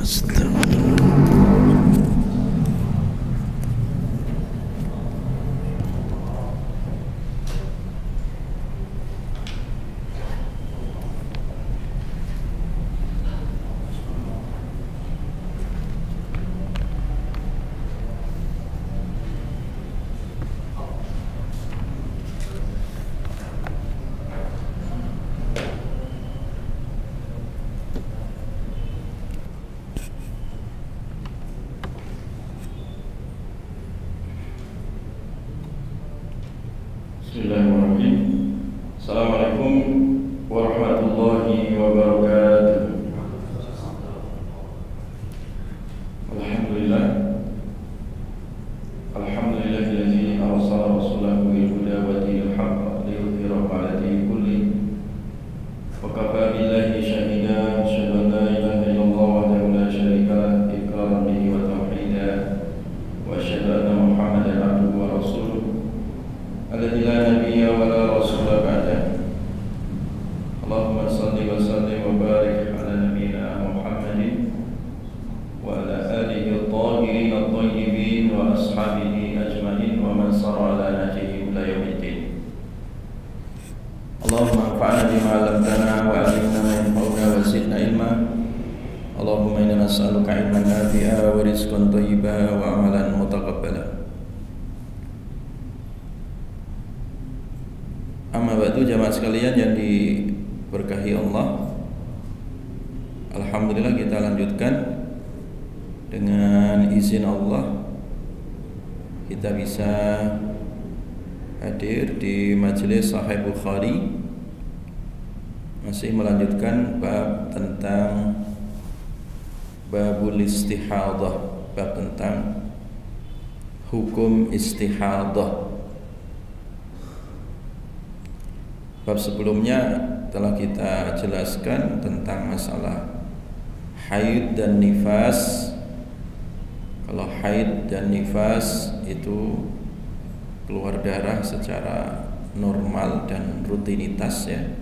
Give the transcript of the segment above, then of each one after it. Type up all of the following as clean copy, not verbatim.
Bismillahirrahmanirrahim. Assalamualaikum warahmatullahi wabarakatuh. Alhamdulillah. Alhamdulillahilladzi arsala rasulahu bil huda wa dinil haqq liyudhhirahu 'ala dini kulli. Wa kafa billahi shahida asyhadu an la ilaha illallah wahdahu la syarika lah iqraran bihi wa tauhida wa asyhadu anna Muhammadan 'abduhu wa rasuluh alladzi la nabiyya wa la rasula ba'dah. Allahumma shalli wa sallim wa barik ala nabiyyina Muhammadin wa ala alihi at-tahirin at-tayyibin wa ashabihi ajma'in wa man sara ala nahjihi ila yaumiddin. Allahumma anfa'na bima 'allamtana wa 'allimna ma yanfa'una wa zidna ilma. Allahumma inna nas'aluka 'ilman nafi'a wa rizqan thayyiban wa 'amalan mutaqabbala. Amma ba'du, jamaah sekalian yang diberkahi Allah. Alhamdulillah, kita lanjutkan dengan izin Allah. Kita bisa hadir di majelis Sahih Bukhari, masih melanjutkan bab tentang babul istihadah, bab tentang hukum istihadah. Bab sebelumnya telah kita jelaskan tentang masalah haid dan nifas. Kalau haid dan nifas itu keluar darah secara normal dan rutinitas ya,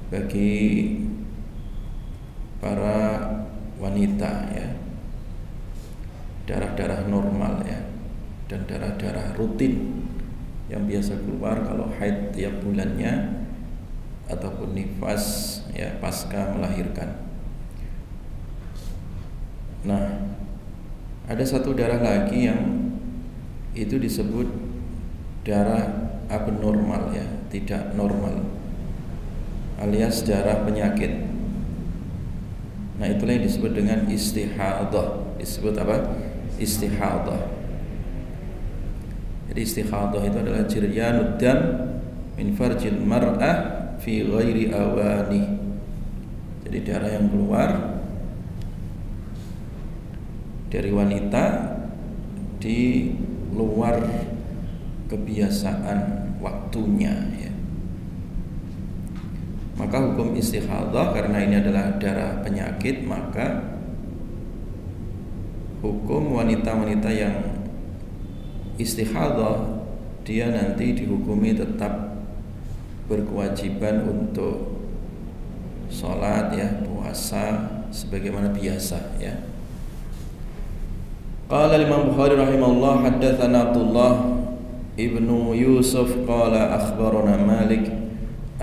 bagi para wanita ya, darah-darah normal ya, dan darah-darah rutin yang biasa keluar kalau haid tiap bulannya ataupun nifas ya pasca melahirkan. Nah, ada satu darah lagi yang itu disebut darah abnormal ya, tidak normal, alias darah penyakit. Nah, itulah yang disebut dengan istihadah. Disebut apa? Istihadah. Jadi istihadah itu adalah jiryanud dam min farjil mar'ah fi ghairi awani. Jadi darah yang keluar dari wanita di luar kebiasaan waktunya ya. Maka hukum istihadah, karena ini adalah darah penyakit, maka hukum wanita-wanita yang istihadah dia nanti dihukumi tetap berkewajiban untuk sholat ya, puasa sebagaimana biasa ya. Qala Imam Bukhari rahimahullah, haddatsana Abdullah ibnu Yusuf qala akhbarana Malik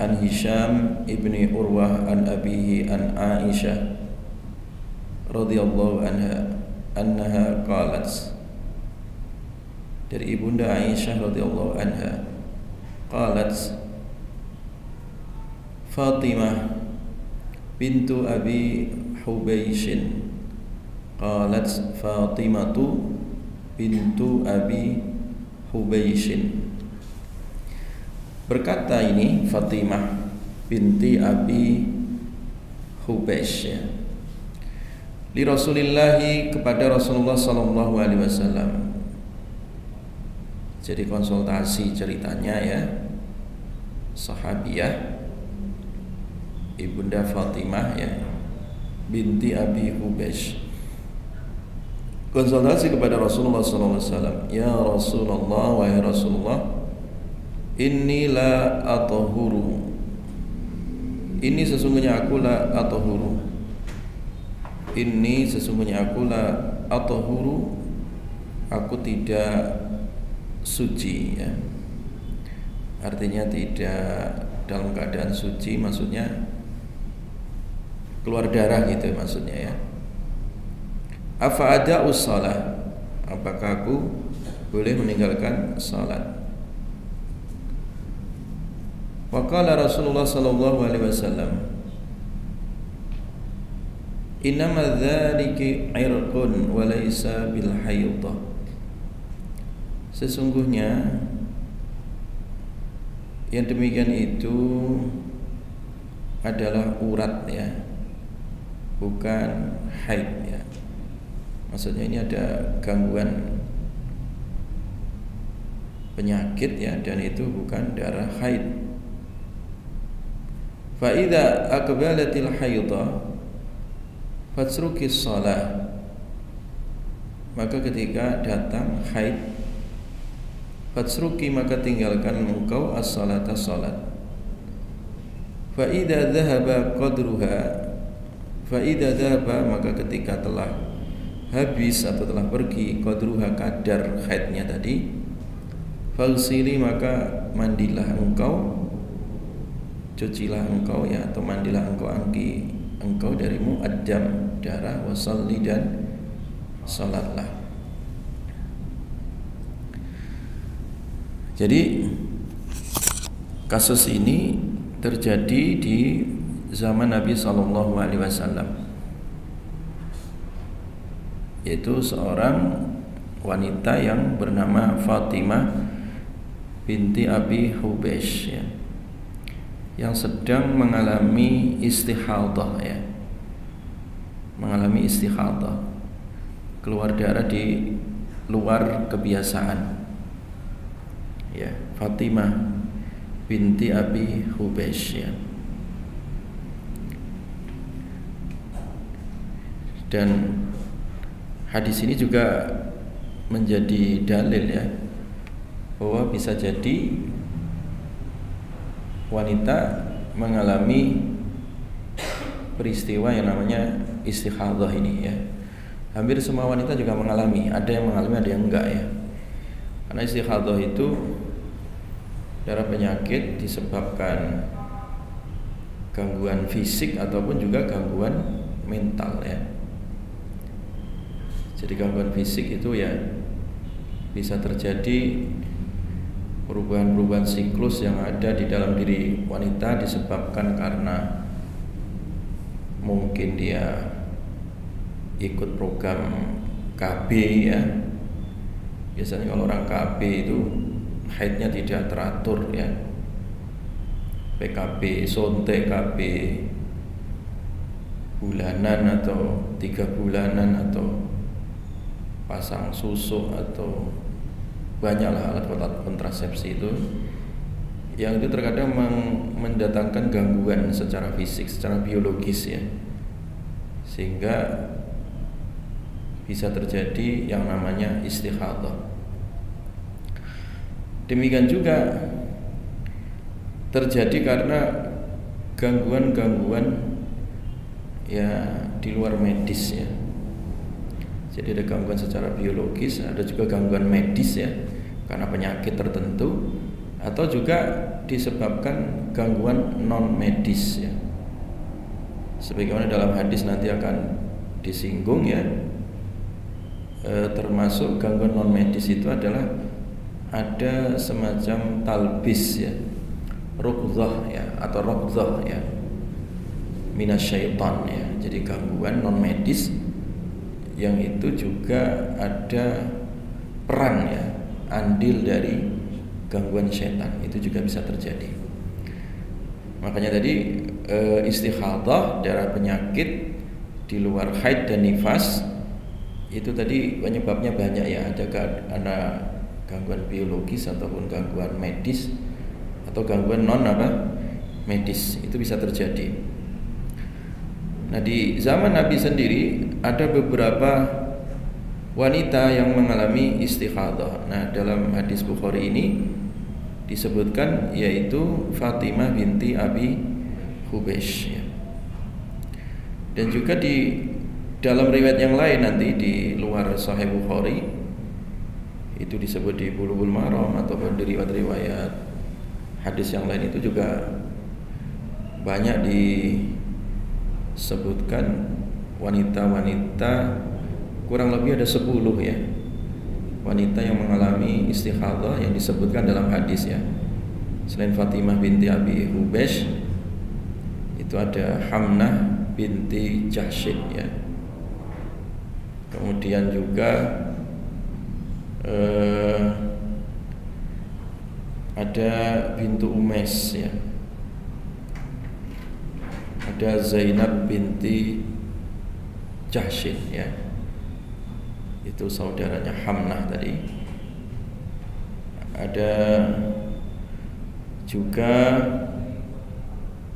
an Hisham ibni Urwah an abihi an Aisyah radhiyallahu anha qalat, dari ibunda Aisyah radhiyallahu anha, qalat Fatimah bintu Abi Hubaishin, qalat Fatimatu bintu Abi Hubaishin. Berkata ini Fatimah binti Abi Hubaish ya, li Rasulillahi, kepada Rasulullah sallallahu alaihi wasallam. Jadi konsultasi ceritanya ya, sahabiah ibunda Fatimah ya binti Abi Hubaish konsultasi kepada Rasulullah SAW. Ya Rasulullah, wahai Rasulullah, inni la atahuru, ini sesungguhnya aku la atahuru, Inni sesungguhnya aku la athuru, aku tidak suci ya. Artinya tidak dalam keadaan suci, maksudnya keluar darah gitu maksudnya ya. Afa ada ussalah, apakah aku boleh meninggalkan salat? Wa qala Rasulullah sallallahu alaihi wasallam, innama dzalika irqun wa laisa bil haidh. Sesungguhnya yang demikian itu adalah urat ya, bukan haid ya. Maksudnya ini ada gangguan penyakit ya, dan itu bukan darah haid. Fa idza aqbalatil haidha fatsrukis shalah, maka ketika datang haid, fatsruki maka tinggalkan engkau as-salata salat. Fa idza dhahaba qadruha, fa idza dhahaba maka ketika telah habis atau telah pergi qadruha kadar haidnya tadi, faghsili maka mandilah engkau, cucilah engkau ya, atau mandilah engkau engkau dari mu'addam darah, wasalli dan salatlah. Jadi kasus ini terjadi di zaman Nabi SAW, yaitu seorang wanita yang bernama Fatimah binti Abi Hubaysh ya, yang sedang mengalami istihadah ya, mengalami istihadah, keluar darah di luar kebiasaan ya, Fatimah binti Abi Hubaysh ya. Dan hadis ini juga menjadi dalil ya, bahwa bisa jadi wanita mengalami peristiwa yang namanya istihadah ini ya. Hampir semua wanita juga mengalami, ada yang mengalami, ada yang enggak ya. Karena istihadah itu darah penyakit disebabkan gangguan fisik ataupun juga gangguan mental ya. Jadi gangguan fisik itu ya bisa terjadi perubahan-perubahan siklus yang ada di dalam diri wanita disebabkan karena mungkin dia ikut program KB ya. Biasanya kalau orang KB itu haidnya tidak teratur ya. PKB, sontek KB bulanan atau 3 bulanan atau pasang susu atau banyaklah alat-alat kontrasepsi itu, yang itu terkadang mendatangkan gangguan secara fisik, secara biologis ya, sehingga bisa terjadi yang namanya istihadah. Demikian juga terjadi karena gangguan-gangguan ya di luar medis ya. Jadi ada gangguan secara biologis, ada juga gangguan medis ya, karena penyakit tertentu, atau juga disebabkan gangguan non medis ya. Sebagaimana dalam hadis nanti akan disinggung ya, termasuk gangguan non medis itu adalah ada semacam talbis ya, ruqdzah ya, atau raqdzah ya, minasyaitan ya. Jadi gangguan non medis yang itu juga ada peran ya, andil dari gangguan syaitan, itu juga bisa terjadi. Makanya tadi istihadah, darah penyakit di luar haid dan nifas, itu tadi penyebabnya banyak ya. Ada gangguan biologis ataupun gangguan medis atau gangguan non medis, itu bisa terjadi. Nah, di zaman Nabi sendiri ada beberapa wanita yang mengalami istihadah. Nah, dalam hadis Bukhari ini disebutkan yaitu Fatimah binti Abi Hubaysh ya. Dan juga di dalam riwayat yang lain nanti di luar Sahih Bukhari itu disebut di Bulughul Maram ataupun di riwayat hadis yang lain itu juga banyak disebutkan wanita-wanita, kurang lebih ada 10 ya, wanita yang mengalami istikhadah yang disebutkan dalam hadis ya. Selain Fatimah binti Abi Hubaysh itu ada Hamnah binti Jahsyin ya. Kemudian juga ada bintu Umais ya. Ada Zainab binti Jahsyin ya. Itu saudaranya Hamnah tadi. Ada juga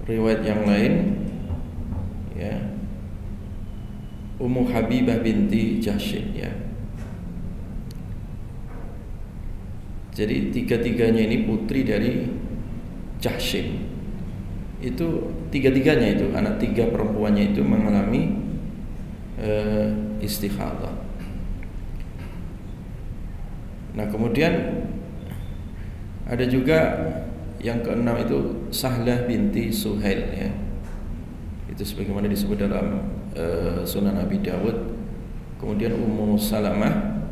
riwayat yang lain ya, Ummu Habibah binti Jahsyin ya. Jadi tiga-tiganya ini putri dari Jahsyin. Itu tiga-tiganya itu anak tiga perempuannya itu mengalami istikhadah. Nah kemudian ada juga yang keenam itu Sahlah binti Suhail ya. Itu sebagaimana disebut dalam Sunan Abi Dawud. Kemudian Ummu Salamah.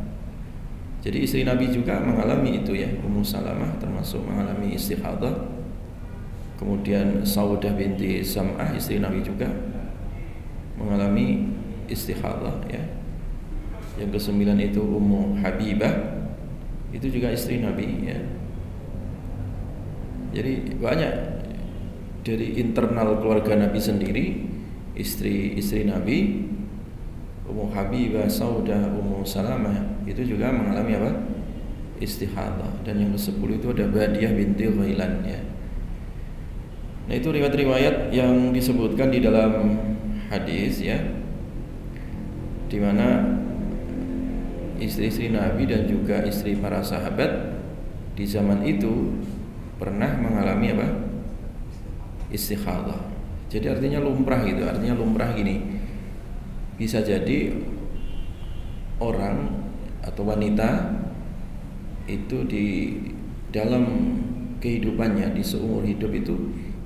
Jadi istri Nabi juga mengalami itu ya, Ummu Salamah termasuk mengalami istikhadah. Kemudian Saudah binti Zam'ah istri Nabi juga mengalami istikhadah ya. Yang kesembilan itu Ummu Habibah, itu juga istri Nabi ya. Jadi banyak dari internal keluarga Nabi sendiri, istri Nabi, Ummu Habibah, Saudah, Ummu Salamah itu juga mengalami apa? Istikhadah. Dan yang ke-10 itu ada Badiah binti Ghailan ya. Nah itu riwayat-riwayat yang disebutkan di dalam hadis ya, di mana istri-istri Nabi dan juga istri para sahabat di zaman itu pernah mengalami apa? Istikhadah. Jadi artinya lumrah gitu. Artinya lumrah gini, bisa jadi orang atau wanita itu di dalam kehidupannya, di seumur hidup itu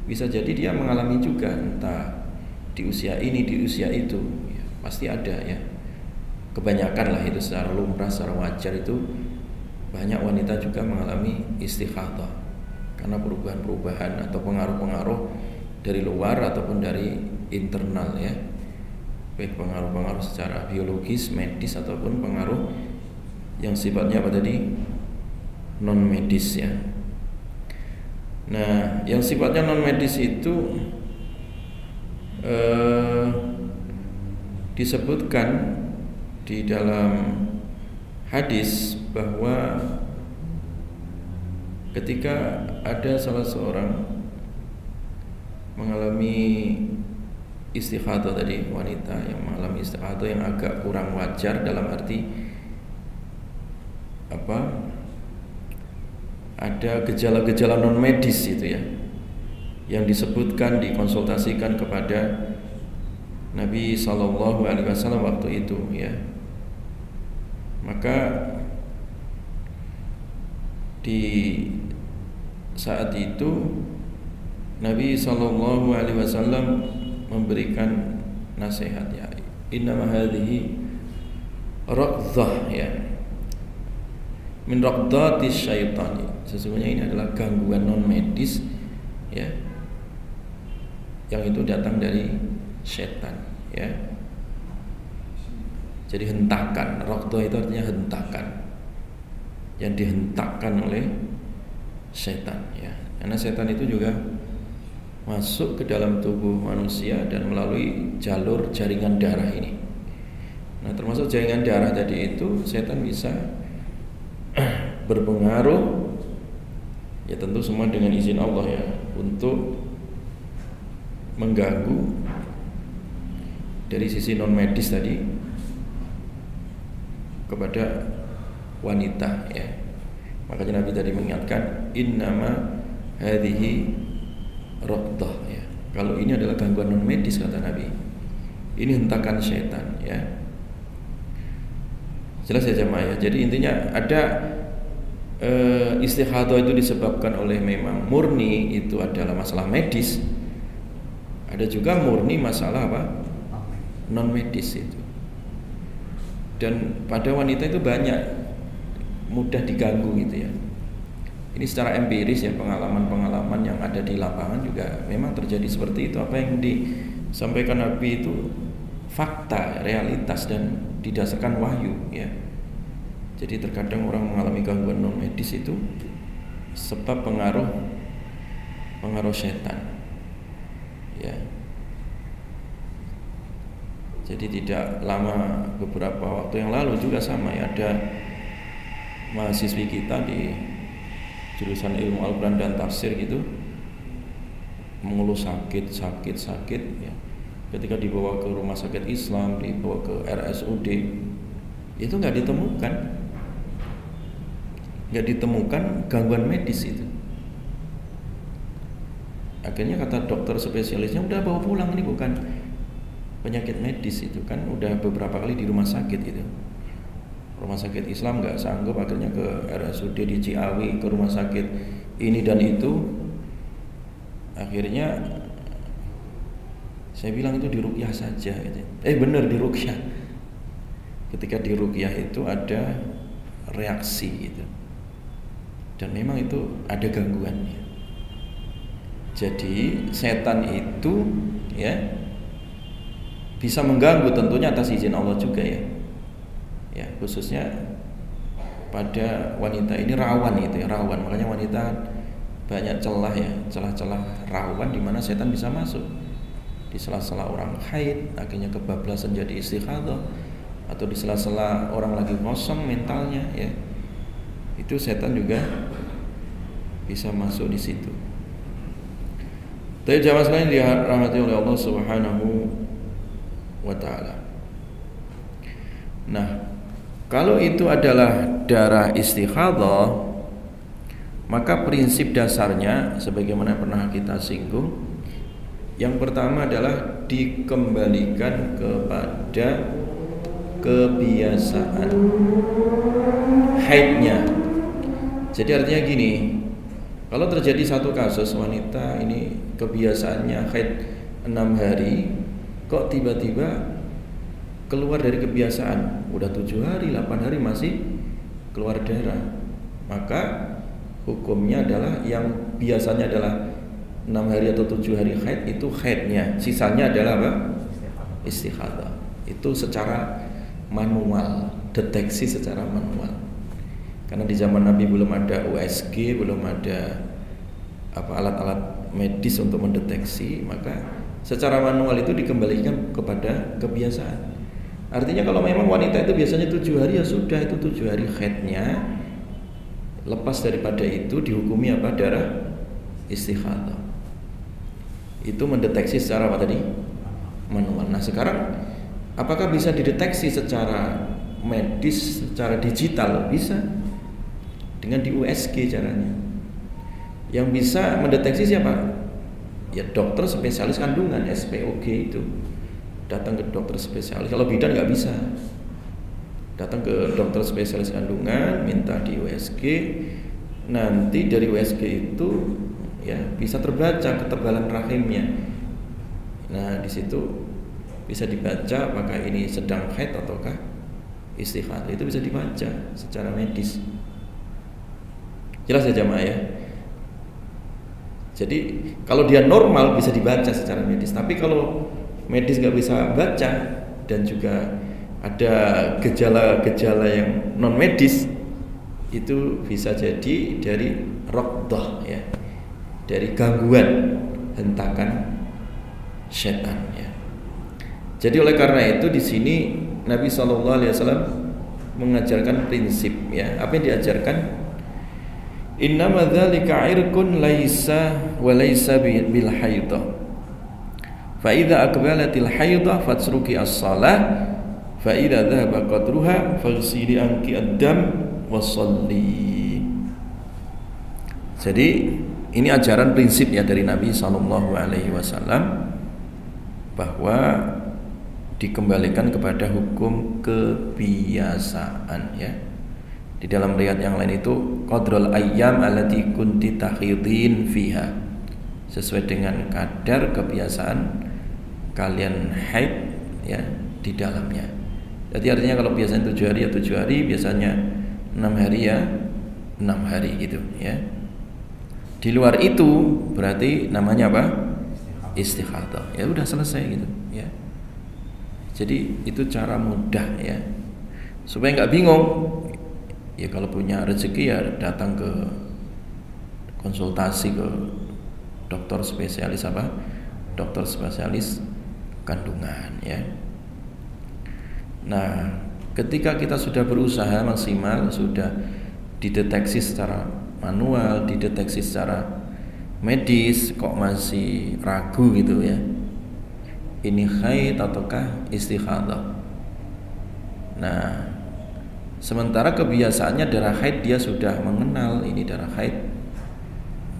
bisa jadi dia mengalami juga, entah di usia ini, di usia itu ya, pasti ada ya. Kebanyakan lah itu secara lumrah, secara wajar itu banyak wanita juga mengalami istikhadah karena perubahan-perubahan atau pengaruh-pengaruh dari luar ataupun dari internal ya, baik pengaruh-pengaruh secara biologis, medis ataupun pengaruh yang sifatnya apa tadi, non medis ya. Nah, yang sifatnya non medis itu disebutkan di dalam hadis bahwa ketika ada salah seorang mengalami istikhadah tadi, wanita yang mengalami istikhadah yang agak kurang wajar dalam arti apa? Ada gejala-gejala non medis itu ya, yang disebutkan, dikonsultasikan kepada Nabi SAW waktu itu ya. Maka di saat itu Nabi SAW memberikan nasihat ya, innama hadhihi raqdhah ya, min raqdati syaitani, sesungguhnya ini adalah gangguan non medis ya, yang itu datang dari setan ya. Jadi hentakan, raqdah itu artinya hentakan, yang dihentakkan oleh setan ya. Karena setan itu juga masuk ke dalam tubuh manusia dan melalui jalur jaringan darah ini. Nah, termasuk jaringan darah tadi itu setan bisa berpengaruh ya, tentu semua dengan izin Allah ya, untuk mengganggu dari sisi non medis tadi kepada wanita ya. Makanya Nabi tadi mengingatkan innama hadhihi raqdah ya. Kalau ini adalah gangguan non medis kata Nabi. Ini hentakan setan ya. Jelas ya jemaah ya. Jadi intinya ada istikhadah itu disebabkan oleh memang murni itu adalah masalah medis. Ada juga murni masalah apa? Non medis itu. Dan pada wanita itu banyak mudah diganggu gitu ya. Ini secara empiris ya, pengalaman-pengalaman yang ada di lapangan juga memang terjadi seperti itu. Apa yang disampaikan Nabi itu fakta, realitas dan didasarkan wahyu ya. Jadi terkadang orang mengalami gangguan non medis itu sebab pengaruh setan ya. Jadi tidak lama, beberapa waktu yang lalu juga sama ya, ada mahasiswi kita di jurusan ilmu Al-Quran dan tafsir gitu mengeluh sakit ya. Ketika dibawa ke rumah sakit Islam, dibawa ke RSUD, itu nggak ditemukan gangguan medis itu. Akhirnya kata dokter spesialisnya, udah bawa pulang, ini bukan penyakit medis, itu kan udah beberapa kali di rumah sakit itu. Rumah sakit Islam nggak sanggup, akhirnya ke RSUD di Ciawi, ke rumah sakit ini dan itu. Akhirnya saya bilang itu diruqyah saja gitu. Bener diruqyah. Ketika diruqyah itu ada reaksi gitu. Dan memang itu ada gangguannya. Jadi setan itu ya bisa mengganggu tentunya atas izin Allah juga ya. Ya, khususnya pada wanita ini rawan itu ya, rawan. Makanya wanita banyak celah ya, celah-celah rawan di mana setan bisa masuk. Di sela-sela orang haid akhirnya kebablasan jadi istikhadah, atau di sela-sela orang lagi kosong mentalnya ya. Itu setan juga bisa masuk di situ. Tapi jamaah sekalian dirahmati oleh Allah Subhanahu wa taala. Nah, kalau itu adalah darah istikhadah, maka prinsip dasarnya sebagaimana pernah kita singgung, yang pertama adalah dikembalikan kepada kebiasaan haidnya. Jadi artinya gini, kalau terjadi satu kasus wanita ini kebiasaannya haid 6 hari, kok tiba-tiba keluar dari kebiasaan, udah 7 hari, 8 hari masih keluar darah, maka hukumnya adalah yang biasanya adalah 6 hari atau 7 hari haid itu haidnya, sisanya adalah apa? Istikhadah. Itu secara manual, deteksi secara manual. Karena di zaman Nabi belum ada USG, belum ada alat-alat medis untuk mendeteksi, maka secara manual itu dikembalikan kepada kebiasaan. Artinya kalau memang wanita itu biasanya 7 hari, ya sudah, itu 7 hari haidnya. Lepas daripada itu dihukumi apa? Darah istikhadah. Itu mendeteksi secara apa tadi? Manual. Nah sekarang apakah bisa dideteksi secara medis, secara digital? Bisa. Dengan di USG caranya. Yang bisa mendeteksi siapa? Ya dokter spesialis kandungan, SPOG itu. Datang ke dokter spesialis. Kalau bidan nggak bisa. Datang ke dokter spesialis kandungan, minta di USG. Nanti dari USG itu ya bisa terbaca ketebalan rahimnya. Nah di situ bisa dibaca apakah ini sedang haid ataukah istikhadah. Itu bisa dibaca secara medis. Jelas ya jamaah ya. Jadi kalau dia normal bisa dibaca secara medis. Tapi kalau medis nggak bisa baca dan juga ada gejala-gejala yang non medis, itu bisa jadi dari raqdah ya, dari gangguan hentakan setan ya. Jadi oleh karena itu di sini Nabi SAW mengajarkan prinsip ya. Apa yang diajarkan? Innama dzalika irqun laisa wa laisa bil haidah. Fa idza aqbalatil haidah fatsruki as-shalah fa idza dhahaba qadruha faghsili anki ad-dam wa shalli. Jadi ini ajaran prinsip ya dari Nabi sallallahu alaihi wasallam bahwa dikembalikan kepada hukum kebiasaan ya. Di dalam riwayat yang lain itu qadrul ayyam allati kunti tahidin fiha, sesuai dengan kadar kebiasaan kalian haid ya di dalamnya. Jadi artinya kalau biasanya 7 hari ya 7 hari, biasanya 6 hari ya 6 hari gitu ya. Di luar itu berarti namanya apa? Istikhadah. Ya udah selesai gitu ya. Jadi itu cara mudah ya, supaya nggak bingung. Ya kalau punya rezeki ya datang ke konsultasi ke dokter spesialis apa? Dokter spesialis kandungan ya. Nah, ketika kita sudah berusaha maksimal, sudah dideteksi secara manual, dideteksi secara medis, kok masih ragu gitu ya, ini haid ataukah istikhadah. Nah, sementara kebiasaannya darah haid, dia sudah mengenal ini darah haid.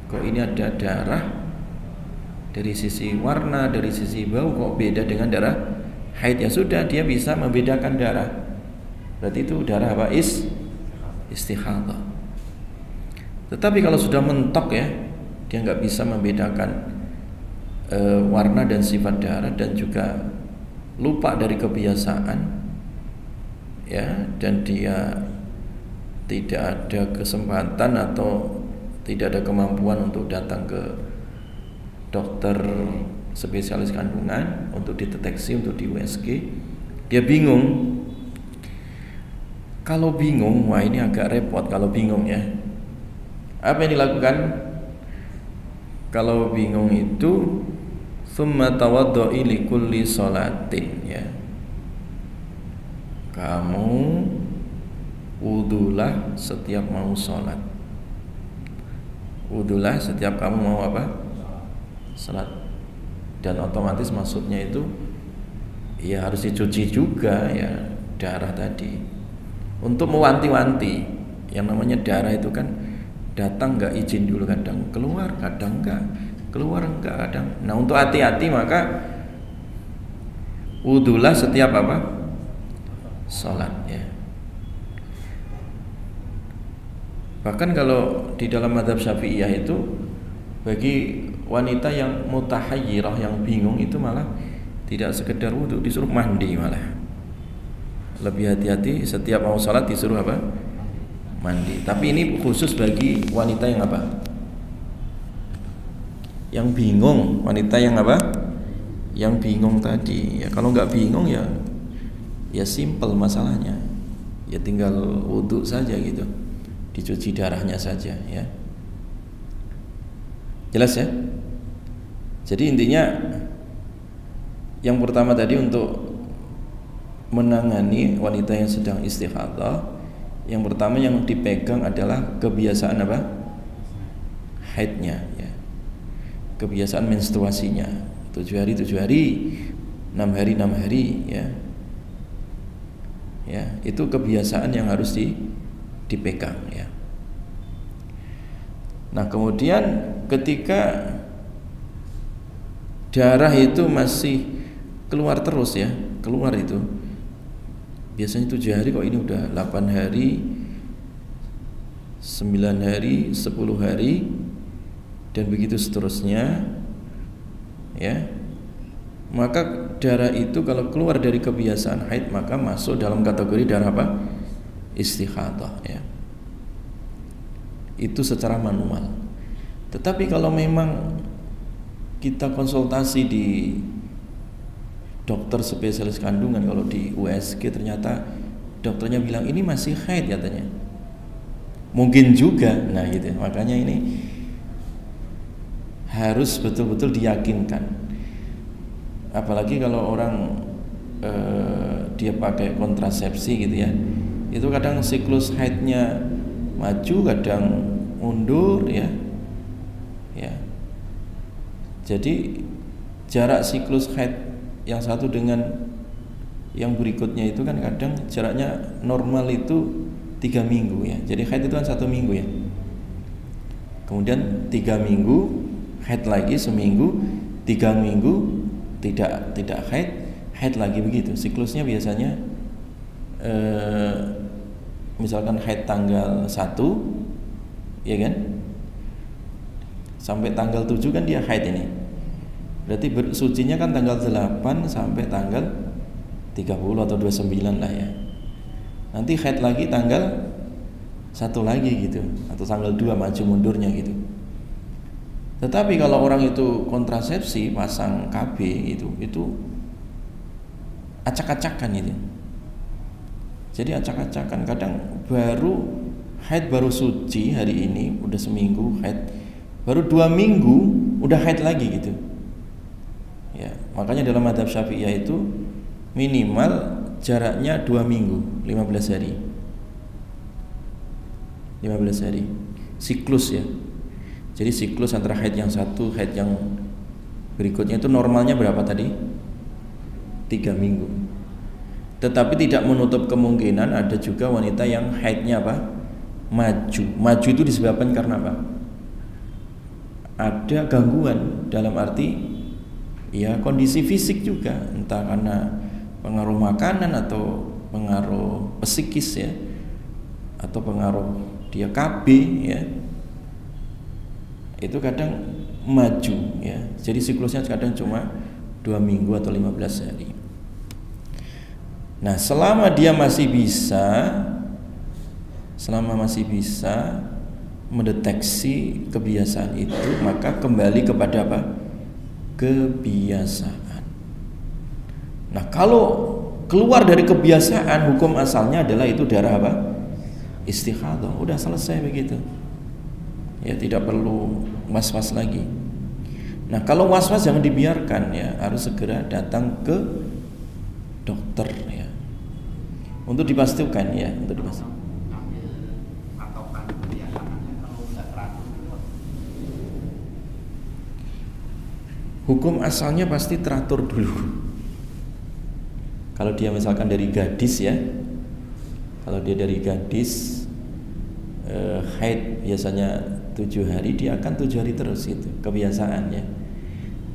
Kok ini ada darah dari sisi warna, dari sisi bau kok beda dengan darah haid, ya sudah dia bisa membedakan darah. Berarti itu darah apa? Istikhadah. Tetapi kalau sudah mentok ya, dia nggak bisa membedakan warna dan sifat darah, dan juga lupa dari kebiasaan ya, dan dia tidak ada kesempatan atau tidak ada kemampuan untuk datang ke dokter spesialis kandungan untuk dideteksi, untuk di USG, dia bingung. Kalau bingung, wah ini agak repot kalau bingung ya. Apa yang dilakukan? Kalau bingung itu summa tawaddu'i li kulli sholatin ya. Kamu wudulah setiap mau sholat. Wudulah setiap kamu mau apa? Sholat. Dan otomatis maksudnya itu ya harus dicuci juga ya darah tadi, untuk mewanti-wanti. Yang namanya darah itu kan datang nggak izin dulu, kadang keluar, kadang nggak keluar, nggak kadang. Nah, untuk hati-hati maka wudulah setiap apa? Sholat ya. Bahkan kalau di dalam mazhab Syafi'iyah itu, bagi wanita yang mutahayyirah, yang bingung, itu malah tidak sekedar wudu, disuruh mandi malah. Lebih hati-hati, setiap mau sholat disuruh apa? Mandi. Tapi ini khusus bagi wanita yang apa? Yang bingung, wanita yang apa? Yang bingung tadi. Ya kalau nggak bingung ya simple masalahnya. Ya tinggal wudu saja gitu. Dicuci darahnya saja ya. Jelas ya? Jadi intinya yang pertama tadi, untuk menangani wanita yang sedang istikhadah, yang pertama yang dipegang adalah kebiasaan apa? Haidnya ya. Kebiasaan menstruasinya. 7 hari 7 hari, 6 hari 6 hari ya. Ya, itu kebiasaan yang harus dipegang ya. Nah, kemudian ketika darah itu masih keluar terus ya, keluar itu biasanya 7 hari, kok ini udah 8 hari, 9 hari, 10 hari, dan begitu seterusnya ya. Maka darah itu kalau keluar dari kebiasaan haid, maka masuk dalam kategori darah apa? Istikhadah ya. Itu secara manual. Tetapi kalau memang kita konsultasi di dokter spesialis kandungan, kalau di USG ternyata dokternya bilang ini masih haid katanya, mungkin juga. Nah gitu, makanya ini harus betul-betul diyakinkan. Apalagi kalau orang dia pakai kontrasepsi gitu ya, itu kadang siklus haidnya maju, kadang mundur ya. Jadi jarak siklus haid yang satu dengan yang berikutnya itu kan kadang jaraknya normal itu 3 minggu ya. Jadi haid itu kan 1 minggu ya. Kemudian 3 minggu haid lagi seminggu, 3 minggu tidak haid, haid lagi begitu. Siklusnya biasanya misalkan haid tanggal 1, ya kan? Sampai tanggal 7 kan dia haid ini. Berarti sucinya kan tanggal 8 sampai tanggal 30 atau 29 lah ya. Nanti haid lagi tanggal 1 lagi gitu, atau tanggal 2 maju mundurnya gitu. Tetapi kalau orang itu kontrasepsi pasang KB itu acak-acakan itu. Jadi acak-acakan, kadang baru suci hari ini udah seminggu haid, baru 2 minggu udah haid lagi gitu. Ya, makanya dalam mazhab Syafi'iyah itu minimal jaraknya 2 minggu, 15 hari. 15 hari siklus ya. Jadi siklus antara haid yang satu, haid yang berikutnya itu normalnya berapa tadi? 3 minggu. Tetapi tidak menutup kemungkinan ada juga wanita yang haidnya apa? Maju itu disebabkan karena apa? Ada gangguan, dalam arti ya kondisi fisik juga, entah karena pengaruh makanan atau pengaruh psikis ya, atau pengaruh dia KB ya, itu kadang maju ya. Jadi siklusnya kadang cuma 2 minggu atau 15 hari. Nah, selama masih bisa mendeteksi kebiasaan itu, maka kembali kepada apa? Kebiasaan. Nah, kalau keluar dari kebiasaan, hukum asalnya adalah itu darah apa? Istighadah. Udah selesai begitu. Ya, tidak perlu was-was lagi. Nah, kalau was-was jangan dibiarkan ya, harus segera datang ke dokter ya. Untuk dipastikan ya, untuk dipastikan. Hukum asalnya pasti teratur dulu. Kalau dia misalkan dari gadis ya, kalau dia dari gadis haid biasanya 7 hari, dia akan 7 hari terus itu kebiasaannya.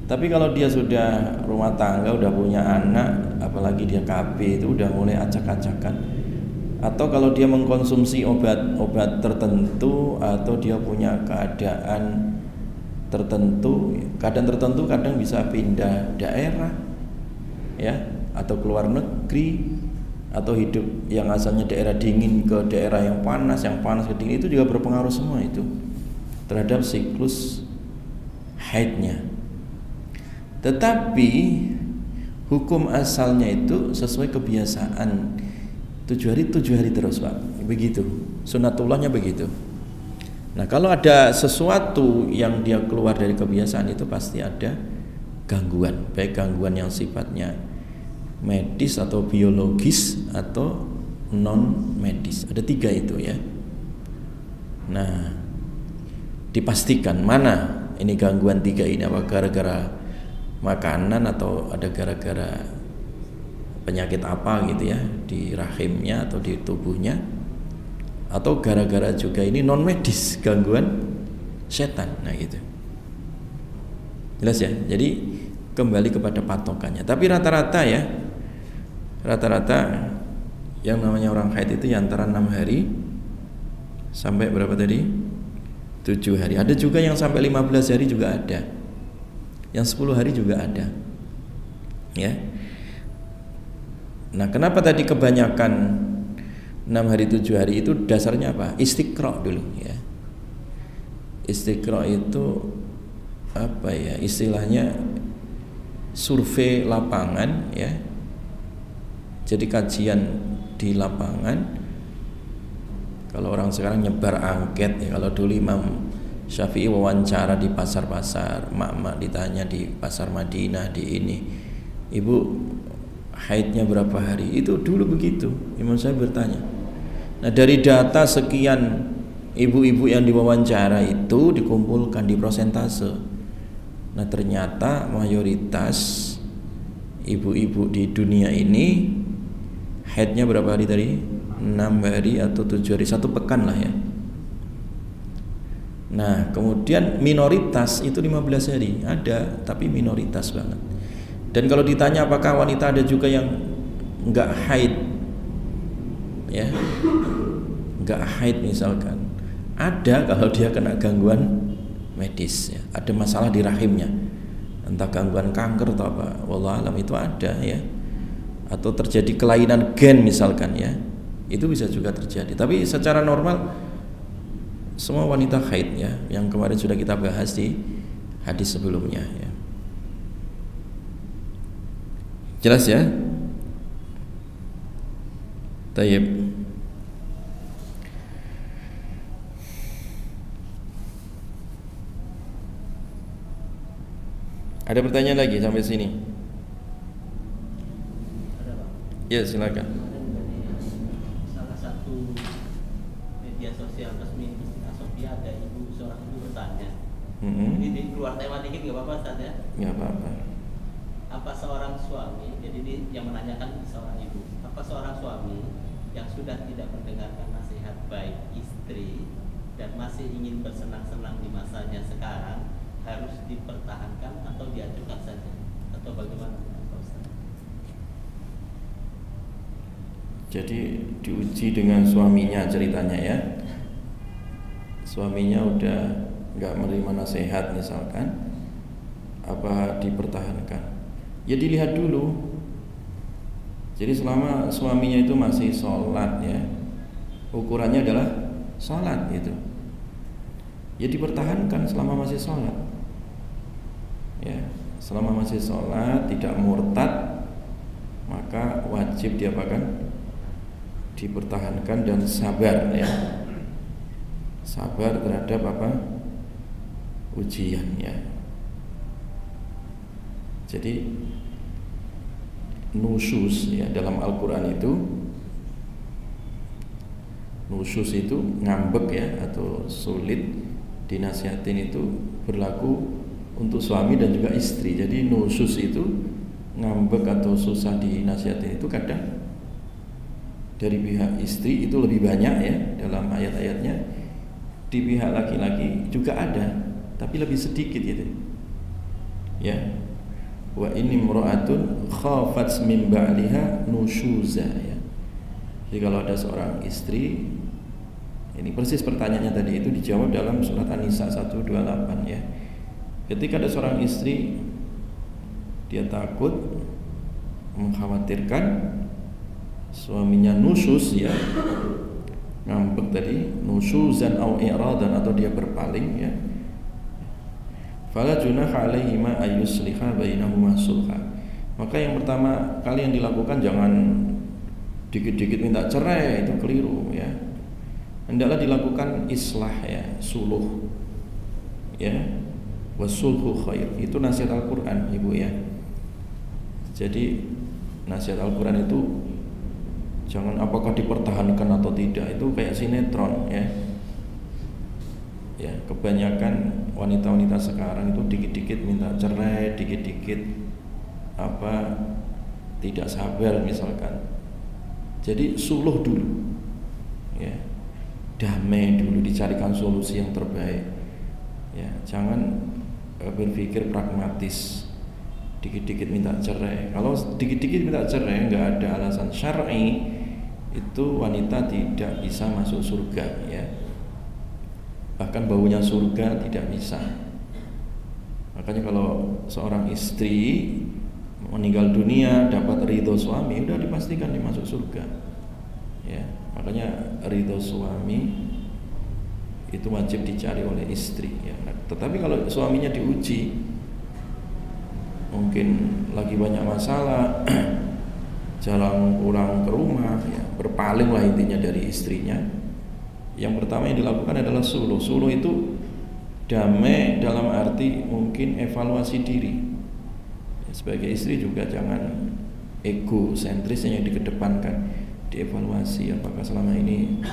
Tapi kalau dia sudah rumah tangga, udah punya anak, apalagi dia KB, itu udah mulai acak-acakan. Atau kalau dia mengkonsumsi obat tertentu, atau dia punya keadaan tertentu kadang bisa pindah daerah ya, atau keluar negeri, atau hidup yang asalnya daerah dingin ke daerah yang panas ke dingin, itu juga berpengaruh semua itu terhadap siklus haidnya. Tetapi hukum asalnya itu sesuai kebiasaan 7 hari terus Pak, begitu sunatullahnya begitu. Nah, kalau ada sesuatu yang dia keluar dari kebiasaan itu pasti ada gangguan, baik gangguan yang sifatnya medis atau biologis atau non medis. Ada 3 itu ya. Nah, dipastikan mana ini gangguan 3 ini, apa gara-gara makanan atau ada gara-gara penyakit apa gitu ya di rahimnya atau di tubuhnya, atau gara-gara juga ini non medis, gangguan setan. Nah gitu, jelas ya. Jadi kembali kepada patokannya. Tapi rata-rata yang namanya orang haid itu ya antara 6 hari sampai berapa tadi? 7 hari. Ada juga yang sampai 15 hari juga ada. Yang 10 hari juga ada. Ya. Nah, kenapa tadi kebanyakan 6 hari 7 hari itu dasarnya apa? Istiqra dulu ya. Istiqra itu apa ya? Istilahnya survei lapangan ya. Jadi kajian di lapangan. Kalau orang sekarang nyebar angket ya, kalau dulu Imam Syafi'i wawancara di pasar-pasar, mak-mak ditanya di pasar Madinah, di ini, ibu haidnya berapa hari? Itu dulu begitu, Imam Syafi'i bertanya. Nah, dari data sekian ibu-ibu yang diwawancara itu dikumpulkan di prosentase. Nah, ternyata mayoritas ibu-ibu di dunia ini haidnya berapa hari tadi? 6 hari atau 7 hari, 1 pekan lah ya. Nah, kemudian minoritas itu 15 hari ada, tapi minoritas banget. Dan kalau ditanya apakah wanita ada juga yang enggak haid, ya, enggak haid misalkan, ada kalau dia kena gangguan medis, ya, ada masalah di rahimnya, entah gangguan kanker atau apa, wallahu alam, itu ada, ya, atau terjadi kelainan gen misalkan, ya, itu bisa juga terjadi. Tapi secara normal semua wanita haid, ya, yang kemarin sudah kita bahas di hadis sebelumnya, ya. Jelas ya? Tayyib. Ada pertanyaan lagi sampai sini? Ada, Pak. Ya, silakan. Salah satu media sosial resmi Istiqah Sofia ada seorang ibu bertanya. Ini di keluar tema dikit nggak apa-apa, Ustaz ya? Nggak apa-apa. Apa seorang suami, jadi ini yang menanyakan seorang ibu, apa seorang suami yang sudah tidak mendengarkan nasihat baik istri dan masih ingin bersenang-senang di masanya sekarang harus dipertahankan atau diajukan saja, atau bagaimana, Pak Ustaz? Jadi diuji dengan suaminya ceritanya, ya. Suaminya udah nggak menerima nasihat misalkan, apa dipertahankan? Ya dilihat dulu. Jadi selama suaminya itu masih sholat, ya, ukurannya adalah sholat gitu, ya dipertahankan selama masih sholat, ya, selama masih sholat tidak murtad, maka wajib diapakan? Dipertahankan dan sabar, ya, sabar terhadap apa? Ujian, ya. Jadi nusyuz, ya, dalam Al-Quran itu nusyuz itu ngambek, ya, atau sulit dinasihatin itu berlaku untuk suami dan juga istri. Jadi nusyuz itu ngambek atau susah dinasihatin itu kadang dari pihak istri itu lebih banyak, ya, dalam ayat-ayatnya. Di pihak laki-laki juga ada, tapi lebih sedikit gitu, ya. Wa inni imra'atun khafat min ba'liha nusyuza, ya. Jadi kalau ada seorang istri, ini persis pertanyaannya tadi itu dijawab dalam surat An-Nisa 128, ya. Ketika ada seorang istri dia takut, mengkhawatirkan suaminya nusyuz, ya, ngambek tadi, nusyuzan au i'radan, atau dia berpaling, ya, fala junaha alaihima ayyusliha bainahuma sulha. Maka yang pertama kali yang dilakukan jangan dikit-dikit minta cerai, itu keliru, ya. Hendaklah dilakukan islah, ya, suluh, ya, wasulhu khair. Itu nasihat Al-Quran, Ibu, ya. Jadi nasihat Al-Quran itu jangan apakah dipertahankan atau tidak, itu kayak sinetron, ya. Ya, kebanyakan wanita-wanita sekarang itu dikit-dikit minta cerai, dikit-dikit apa tidak sabar misalkan. Jadi suluh dulu, ya, damai dulu, dicarikan solusi yang terbaik, ya. Jangan berpikir pragmatis, dikit-dikit minta cerai. Kalau dikit-dikit minta cerai nggak ada alasan syar'i, itu wanita tidak bisa masuk surga, ya. Bahkan baunya surga tidak bisa. Makanya kalau seorang istri meninggal dunia dapat ridho suami, udah dipastikan dimasuk surga, ya. Makanya ridho suami itu wajib dicari oleh istri, ya. Tetapi kalau suaminya diuji, mungkin lagi banyak masalah, jarang pulang ke rumah, ya, berpalinglah intinya dari istrinya. Yang pertama yang dilakukan adalah suluh. Suluh itu damai dalam arti mungkin evaluasi diri, ya, sebagai istri juga jangan ego sentris yang dikedepankan, dievaluasi apakah selama ini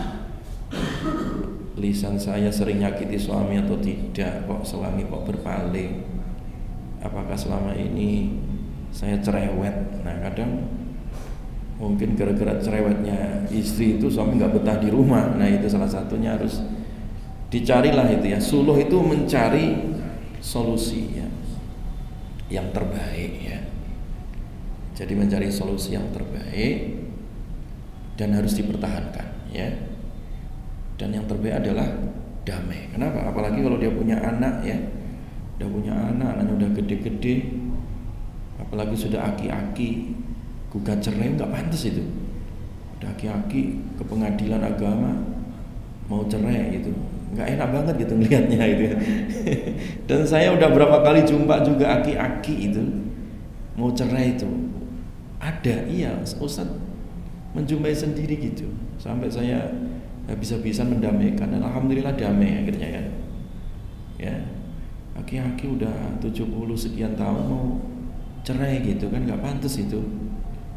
lisan saya sering nyakiti suami atau tidak, kok suami kok berpaling, apakah selama ini saya cerewet. Nah, kadang mungkin gara-gara cerewetnya istri itu suami nggak betah di rumah. Nah, itu salah satunya harus dicarilah itu, ya. Suluh itu mencari solusi, ya, yang terbaik, ya. Jadi mencari solusi yang terbaik dan harus dipertahankan, ya. Dan yang terbaik adalah damai. Kenapa? Apalagi kalau dia punya anak, ya. Udah punya anak, anaknya udah gede-gede, apalagi sudah aki-aki, gugat cerai, nggak pantas itu. Udah aki-aki ke pengadilan agama mau cerai gitu, nggak enak banget gitu melihatnya itu. Dan saya udah berapa kali jumpa juga aki-aki itu mau cerai itu. Ada, iya, Ustaz menjumpai sendiri gitu. Sampai saya habis-habisan mendamaikan dan alhamdulillah damai akhirnya, kan. Ya. Aki-aki udah 70 sekian tahun mau cerai gitu kan, nggak pantas itu.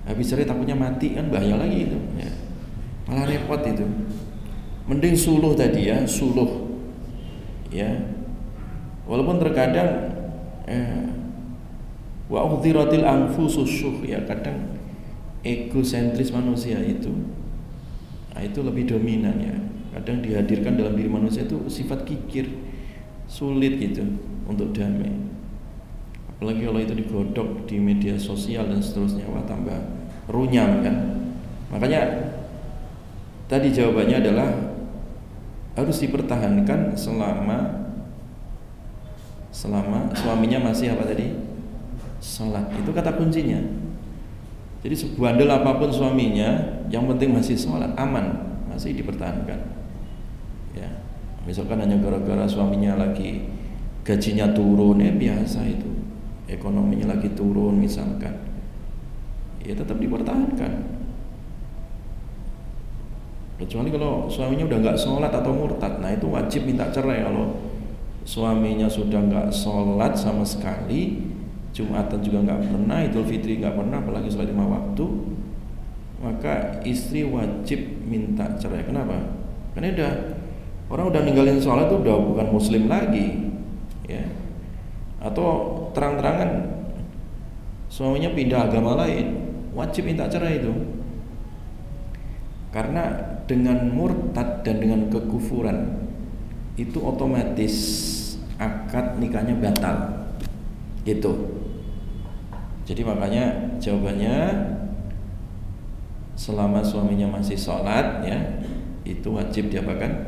Habis cerai takutnya mati kan, bahaya lagi itu, ya. Malah repot itu. Mending suluh tadi, ya, suluh. Ya. Walaupun terkadang wa udhiratil anfusus syuh, ya, kadang egosentris manusia itu, nah, itu lebih dominan, ya. Kadang dihadirkan dalam diri manusia itu sifat kikir, sulit gitu untuk damai. Apalagi kalau itu digodok di media sosial dan seterusnya, wah tambah runyam, kan. Makanya tadi jawabannya adalah harus dipertahankan selama suaminya masih apa tadi? Salat. Itu kata kuncinya. Jadi sebandel apapun suaminya, yang penting masih sholat, aman, masih dipertahankan. Ya, misalkan hanya gara-gara suaminya lagi gajinya turun, biasa itu, ekonominya lagi turun misalkan, ya tetap dipertahankan. Kecuali kalau suaminya udah nggak sholat atau murtad, nah itu wajib minta cerai. Kalau suaminya sudah nggak sholat sama sekali, Jumatan juga nggak pernah, Idul Fitri nggak pernah, apalagi sholat 5 waktu, maka istri wajib minta cerai. Kenapa? Karena orang udah ninggalin sholat itu udah bukan muslim lagi, ya. Atau terang-terangan suaminya pindah agama lain, wajib minta cerai itu. Karena dengan murtad dan dengan kekufuran itu otomatis akad nikahnya batal, gitu. Jadi makanya jawabannya selama suaminya masih sholat, ya, itu wajib diapakan?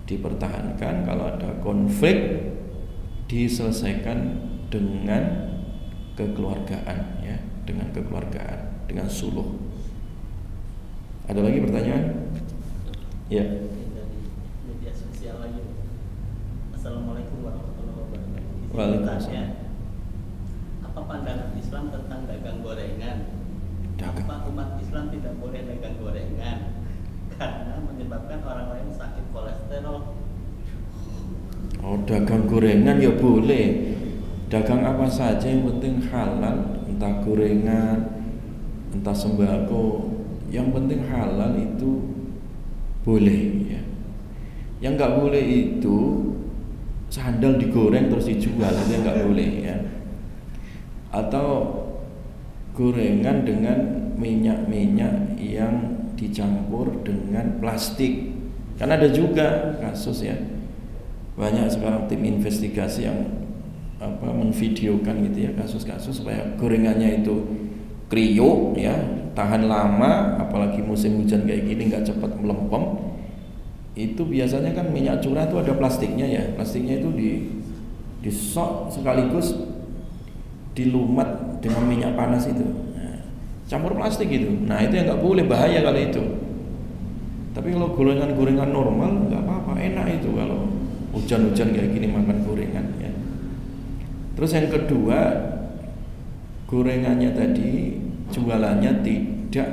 Dipertahankan. Kalau ada konflik diselesaikan dengan kekeluargaan, ya, dengan kekeluargaan, dengan suluh. Ada lagi pertanyaan? Ya. Dari media sosial lagi. Assalamualaikum warahmatullahi wabarakatuh. Waalaikumsalam. Apa pandangan Islam tentang dagang gorengan? Dagang. Apa umat Islam tidak boleh dagang gorengan karena menyebabkan orang lain sakit kolesterol? Oh, dagang gorengan ya boleh. Dagang apa saja yang penting halal, entah gorengan, entah sembako, yang penting halal itu boleh, ya. Yang nggak boleh itu sandal digoreng terus dijual, itu yang nggak boleh, ya. Atau gorengan dengan minyak-minyak yang dicampur dengan plastik. Kan ada juga kasus, ya. Banyak sekarang tim investigasi yang menvideokan gitu, ya, kasus-kasus supaya gorengannya itu kriuk, ya, tahan lama, apalagi musim hujan kayak gini nggak cepat melempem. Itu biasanya kan minyak curah itu ada plastiknya, ya. Plastiknya itu disok sekaligus dilumat dengan minyak panas itu, nah, campur plastik itu. Nah itu yang nggak boleh, bahaya kalau itu. Tapi kalau gorengan-gorengan normal nggak apa-apa, enak itu kalau hujan-hujan kayak gini makan gorengan, ya. Terus yang kedua, gorengannya tadi jualannya tidak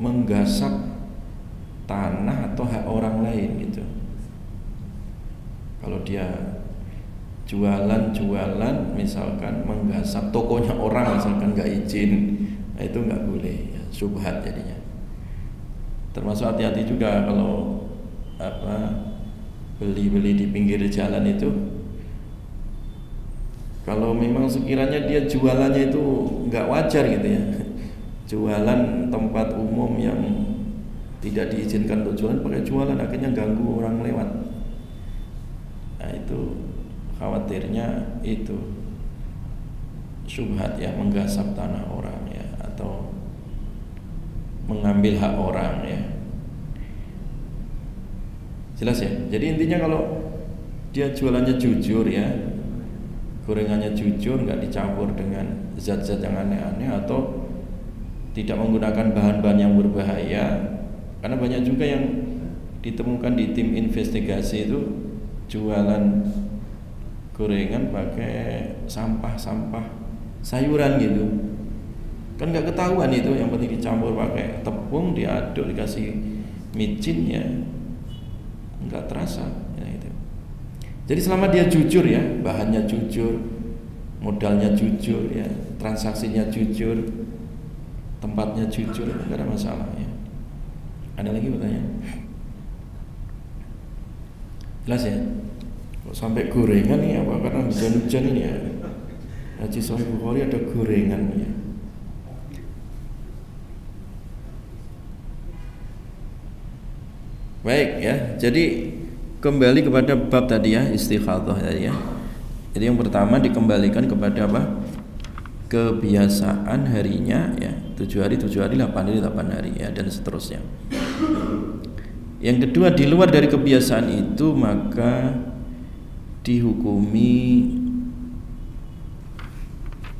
menggasap tanah atau hak orang lain gitu. Kalau dia jualan misalkan menggasap tokonya orang, misalkan nggak izin, nah itu nggak boleh, ya, syubhat jadinya. Termasuk hati-hati juga kalau beli di pinggir jalan itu, kalau memang sekiranya dia jualannya itu nggak wajar gitu, ya, jualan tempat umum yang tidak diizinkan untuk jualan, pakai jualan akhirnya ganggu orang lewat, nah itu khawatirnya itu syubhat ya, menggasap tanah orang ya, atau mengambil hak orang ya. Jelas ya. Jadi intinya kalau dia jualannya jujur ya, gorengannya jujur, nggak dicampur dengan zat-zat yang aneh-aneh atau tidak menggunakan bahan-bahan yang berbahaya. Karena banyak juga yang ditemukan di tim investigasi itu jualan gorengan pakai sampah-sampah sayuran gitu, kan nggak ketahuan itu. Yang penting dicampur pakai tepung, diaduk, dikasih micin ya, nggak terasa ya, itu. Jadi selama dia jujur ya, bahannya jujur, modalnya jujur ya, transaksinya jujur, tempatnya jujur, nggak ada masalah ya. Ada lagi pertanyaan? Jelas ya? Kok sampai gorengan nih apa? Karena hujan-hujan ini ya. Haji Sahih Bukhari ada gorengan ya. Baik ya. Jadi kembali kepada bab tadi ya, istikhadah tadi ya. Jadi yang pertama dikembalikan kepada apa? Kebiasaan harinya ya, 7 hari 8 hari ya, dan seterusnya. Yang kedua, di luar dari kebiasaan itu maka dihukumi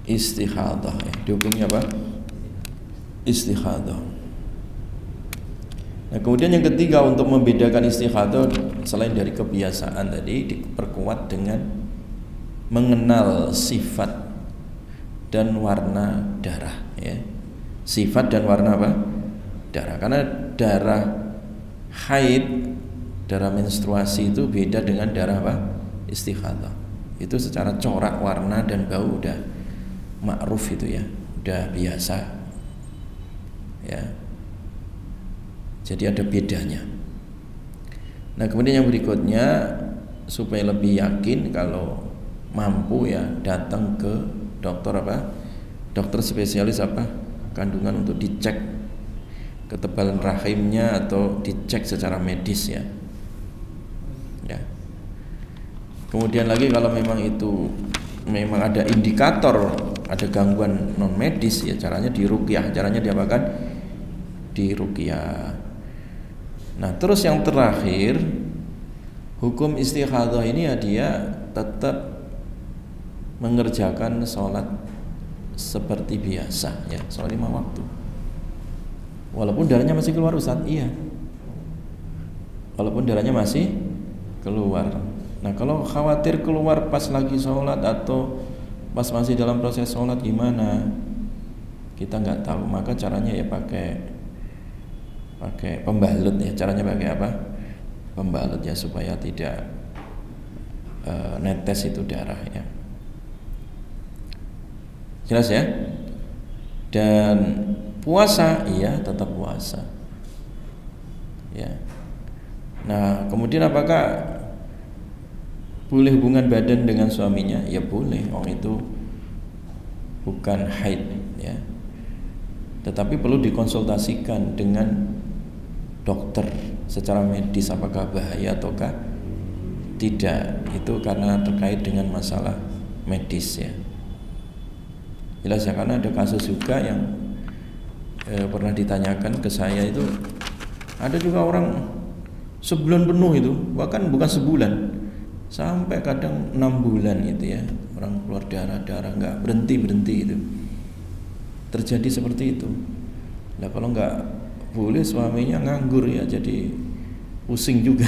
istikhadah ya. Dihukumi apa? Istikhadah. Nah, kemudian yang ketiga, untuk membedakan istikhadah selain dari kebiasaan tadi, diperkuat dengan mengenal sifat dan warna darah ya. Sifat dan warna apa? Darah. Karena darah haid, darah menstruasi itu beda dengan darah apa? Istikhadah. Itu secara corak, warna dan bau udah ma'ruf itu ya, udah biasa ya. Jadi ada bedanya. Nah, kemudian yang berikutnya, supaya lebih yakin kalau mampu ya, datang ke dokter apa? Dokter spesialis apa? Kandungan, untuk dicek ketebalan rahimnya atau dicek secara medis ya. Ya. Kemudian lagi kalau memang itu memang ada indikator ada gangguan non medis ya, caranya diruqyah, caranya diapakan? Diruqyah. Nah, terus yang terakhir, hukum istikhadah ini ya, dia tetap mengerjakan sholat seperti biasa ya, sholat 5 waktu. Walaupun darahnya masih keluar, Ustaz, iya. Walaupun darahnya masih keluar. Nah, kalau khawatir keluar pas lagi sholat atau pas masih dalam proses sholat gimana? Kita nggak tahu, maka caranya ya pakai pembalut ya. Caranya pakai apa? Pembalut ya, supaya tidak netes itu darah ya. Jelas ya? Dan puasa, iya tetap puasa. Ya. Nah, kemudian apakah boleh hubungan badan dengan suaminya? Ya boleh, itu bukan haid ya. Tetapi perlu dikonsultasikan dengan dokter secara medis, apakah bahaya ataukah tidak. Itu karena terkait dengan masalah medis ya. Jelas ya, karena ada kasus juga yang pernah ditanyakan ke saya, itu ada juga orang sebulan penuh itu, bahkan bukan sebulan, sampai kadang 6 bulan gitu ya, orang keluar darah nggak berhenti itu. Terjadi seperti itu. Nah, kalau nggak boleh, suaminya nganggur ya, jadi pusing juga.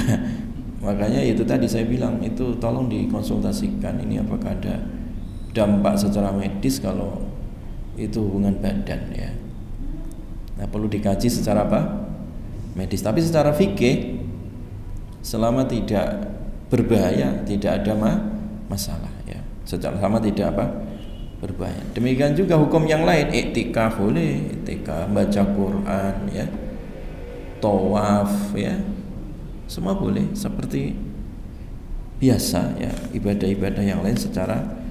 Makanya itu tadi saya bilang, itu tolong dikonsultasikan, ini apakah ada dampak secara medis kalau itu hubungan badan ya. Nah, perlu dikaji secara apa? Medis. Tapi secara fikih, selama tidak berbahaya, tidak ada masalah ya. Selama tidak apa? Berbahaya. Demikian juga hukum yang lain, iktikaf boleh, iktikaf, baca Quran ya, tawaf ya, semua boleh seperti biasa ya, ibadah-ibadah yang lain secara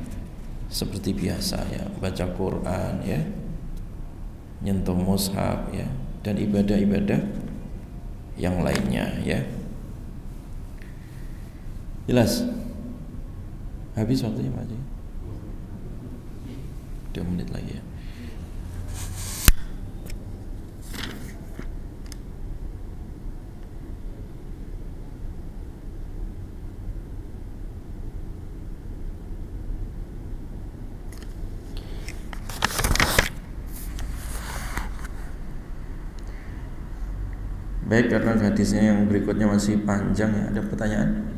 seperti biasa ya, baca Quran ya, nyentuh mushaf ya, dan ibadah-ibadah yang lainnya ya. Jelas? Habis waktunya Pak Haji? 2 menit lagi ya. Baik, karena hadisnya yang berikutnya masih panjang ya, ada pertanyaan?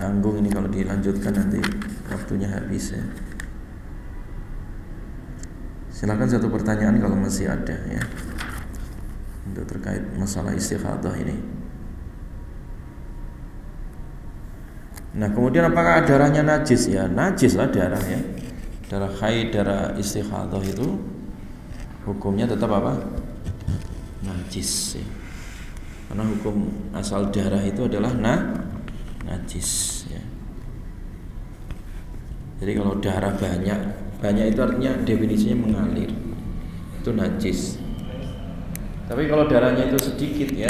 Nanggung ini kalau dilanjutkan nanti waktunya habis ya. Silakan satu pertanyaan kalau masih ada ya, untuk terkait masalah istikhadah ini. Nah, kemudian apakah darahnya najis? Ya, najis lah darah ya. Darah haid, darah istikhadah itu hukumnya tetap apa? Najis ya. Karena hukum asal darah itu adalah najis ya. Jadi kalau darah banyak itu artinya definisinya mengalir, itu najis. Tapi kalau darahnya itu sedikit ya,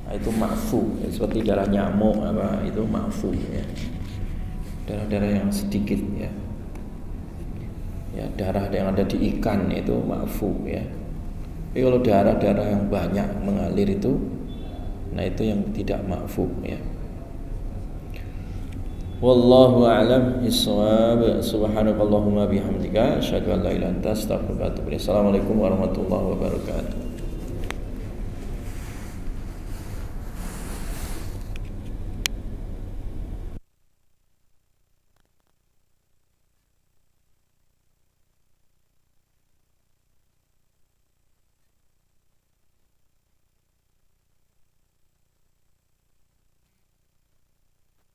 nah, itu ma'fu ya, seperti darah nyamuk apa itu ma'fu ya. Darah-darah yang sedikit ya. Ya, darah yang ada di ikan itu ma'fu ya. Tapi kalau darah-darah yang banyak mengalir itu, nah itu yang tidak ma'fu ya. Wallahu a'lam bishawab. Subhanakallahumma bihamdika asyhadu an la ilaha illa anta astaghfiruka wa atubu ilaik. Assalamualaikum warahmatullahi wabarakatuh.